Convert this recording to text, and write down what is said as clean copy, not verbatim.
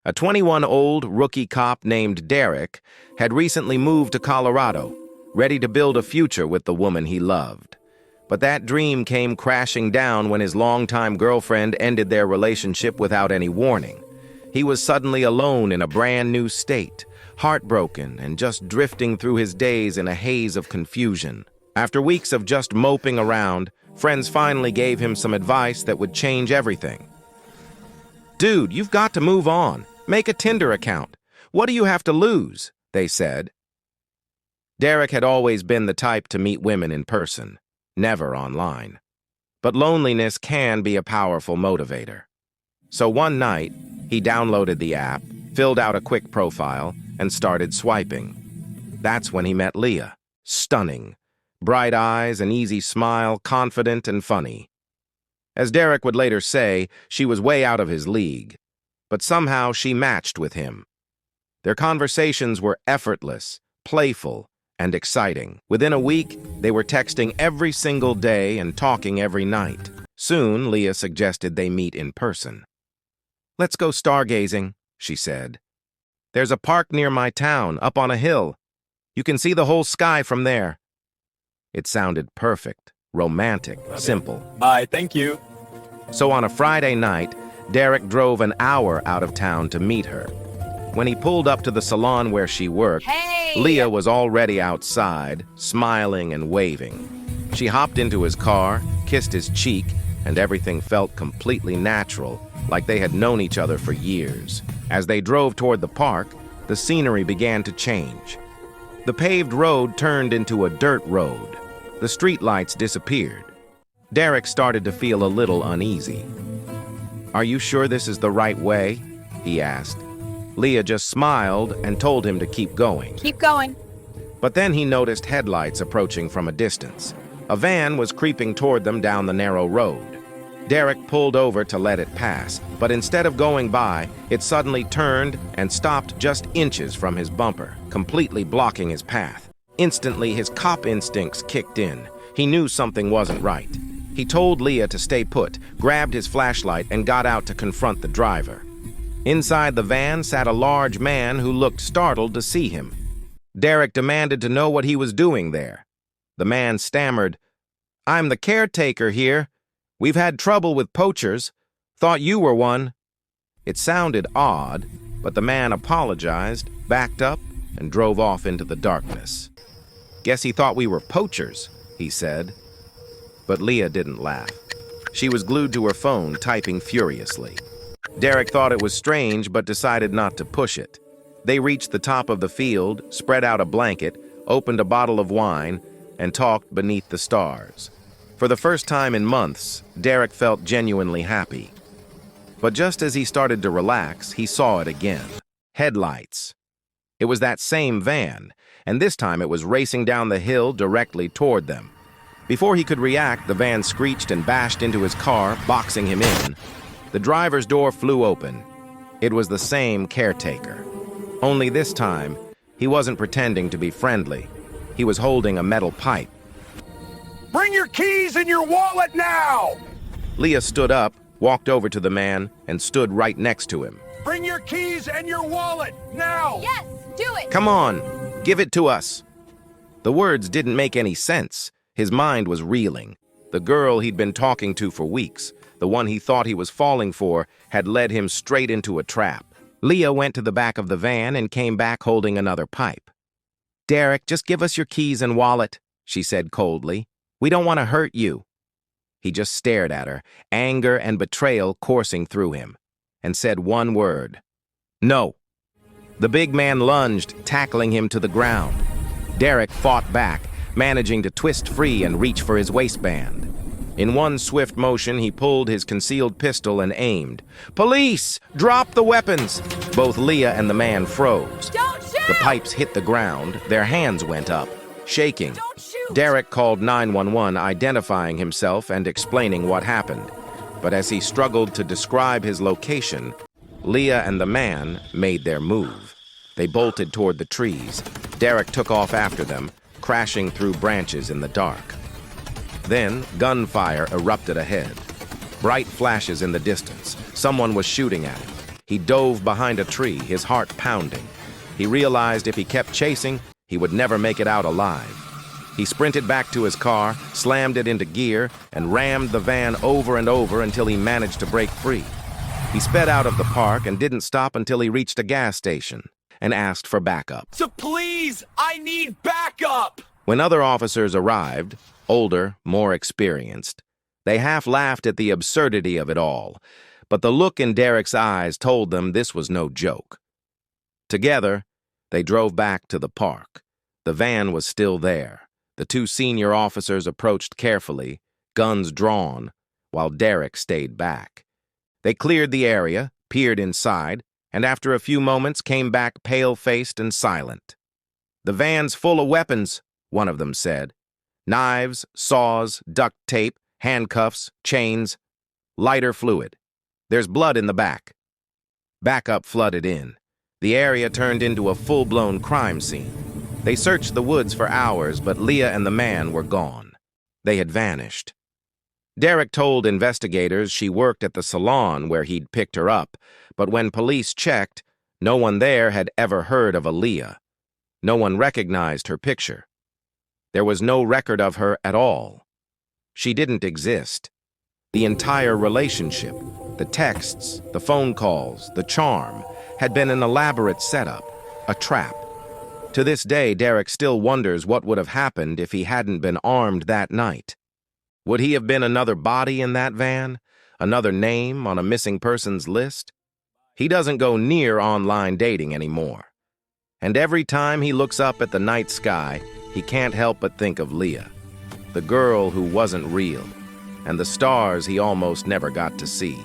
A 21-year-old rookie cop named Derek had recently moved to Colorado, ready to build a future with the woman he loved. But that dream came crashing down when his longtime girlfriend ended their relationship without any warning. He was suddenly alone in a brand new state, heartbroken and just drifting through his days in a haze of confusion. After weeks of just moping around, friends finally gave him some advice that would change everything. "Dude, you've got to move on. Make a Tinder account. What do you have to lose?" they said. Derek had always been the type to meet women in person, never online. But loneliness can be a powerful motivator. So one night, he downloaded the app, filled out a quick profile, and started swiping. That's when he met Leah. Stunning. Bright eyes, an easy smile, confident and funny. As Derek would later say, she was way out of his league. But somehow she matched with him. Their conversations were effortless, playful, and exciting. Within a week, they were texting every single day and talking every night. Soon, Leah suggested they meet in person. "Let's go stargazing," she said. "There's a park near my town, up on a hill. You can see the whole sky from there." It sounded perfect, romantic, simple. Bye, thank you. So on a Friday night, Derek drove an hour out of town to meet her. When he pulled up to the salon where she worked, Leah was already outside, smiling and waving. She hopped into his car, kissed his cheek, and everything felt completely natural, like they had known each other for years. As they drove toward the park, the scenery began to change. The paved road turned into a dirt road. The streetlights disappeared. Derek started to feel a little uneasy. "Are you sure this is the right way?" he asked. Leah just smiled and told him to keep going. Keep going. But then he noticed headlights approaching from a distance. A van was creeping toward them down the narrow road. Derek pulled over to let it pass, but instead of going by, it suddenly turned and stopped just inches from his bumper, completely blocking his path. Instantly, his cop instincts kicked in. He knew something wasn't right. He told Leah to stay put, grabbed his flashlight, and got out to confront the driver. Inside the van sat a large man who looked startled to see him. Derek demanded to know what he was doing there. The man stammered, "I'm the caretaker here. We've had trouble with poachers. Thought you were one." It sounded odd, but the man apologized, backed up, and drove off into the darkness. "Guess he thought we were poachers," he said. But Leah didn't laugh. She was glued to her phone, typing furiously. Derek thought it was strange, but decided not to push it. They reached the top of the field, spread out a blanket, opened a bottle of wine, and talked beneath the stars. For the first time in months, Derek felt genuinely happy. But just as he started to relax, he saw it again. Headlights. It was that same van, and this time it was racing down the hill directly toward them. Before he could react, the van screeched and bashed into his car, boxing him in. The driver's door flew open. It was the same caretaker. Only this time, he wasn't pretending to be friendly. He was holding a metal pipe. Bring your keys and your wallet now! Leah stood up, walked over to the man, and stood right next to him. Bring your keys and your wallet now! Yes, do it. "Come on, give it to us." The words didn't make any sense. His mind was reeling. The girl he'd been talking to for weeks, the one he thought he was falling for, had led him straight into a trap. Leah went to the back of the van and came back holding another pipe. "Derek, just give us your keys and wallet," she said coldly. "We don't want to hurt you." He just stared at her, anger and betrayal coursing through him, and said one word: "No." The big man lunged, tackling him to the ground. Derek fought back, managing to twist free and reach for his waistband. In one swift motion, he pulled his concealed pistol and aimed. "Police! Drop the weapons!" Both Leah and the man froze. Don't shoot! The pipes hit the ground. Their hands went up, shaking. Don't shoot! Derek called 911, identifying himself and explaining what happened. But as he struggled to describe his location, Leah and the man made their move. They bolted toward the trees. Derek took off after them, crashing through branches in the dark. Then, gunfire erupted ahead. Bright flashes in the distance. Someone was shooting at him. He dove behind a tree, his heart pounding. He realized if he kept chasing, he would never make it out alive. He sprinted back to his car, slammed it into gear, and rammed the van over and over until he managed to break free. He sped out of the park and didn't stop until he reached a gas station and asked for backup. So please, I need backup! When other officers arrived, older, more experienced, they half laughed at the absurdity of it all, but the look in Derek's eyes told them this was no joke. Together, they drove back to the park. The van was still there. The two senior officers approached carefully, guns drawn, while Derek stayed back. They cleared the area, peered inside, and after a few moments came back pale-faced and silent. "The van's full of weapons," one of them said. "Knives, saws, duct tape, handcuffs, chains, lighter fluid. There's blood in the back." Backup flooded in. The area turned into a full-blown crime scene. They searched the woods for hours, but Leah and the man were gone. They had vanished. Derek told investigators she worked at the salon where he'd picked her up, but when police checked, no one there had ever heard of a Leah. No one recognized her picture. There was no record of her at all. She didn't exist. The entire relationship, the texts, the phone calls, the charm, had been an elaborate setup, a trap. To this day, Derek still wonders what would have happened if he hadn't been armed that night. Would he have been another body in that van? Another name on a missing persons list? He doesn't go near online dating anymore. And every time he looks up at the night sky, he can't help but think of Leah, the girl who wasn't real, and the stars he almost never got to see.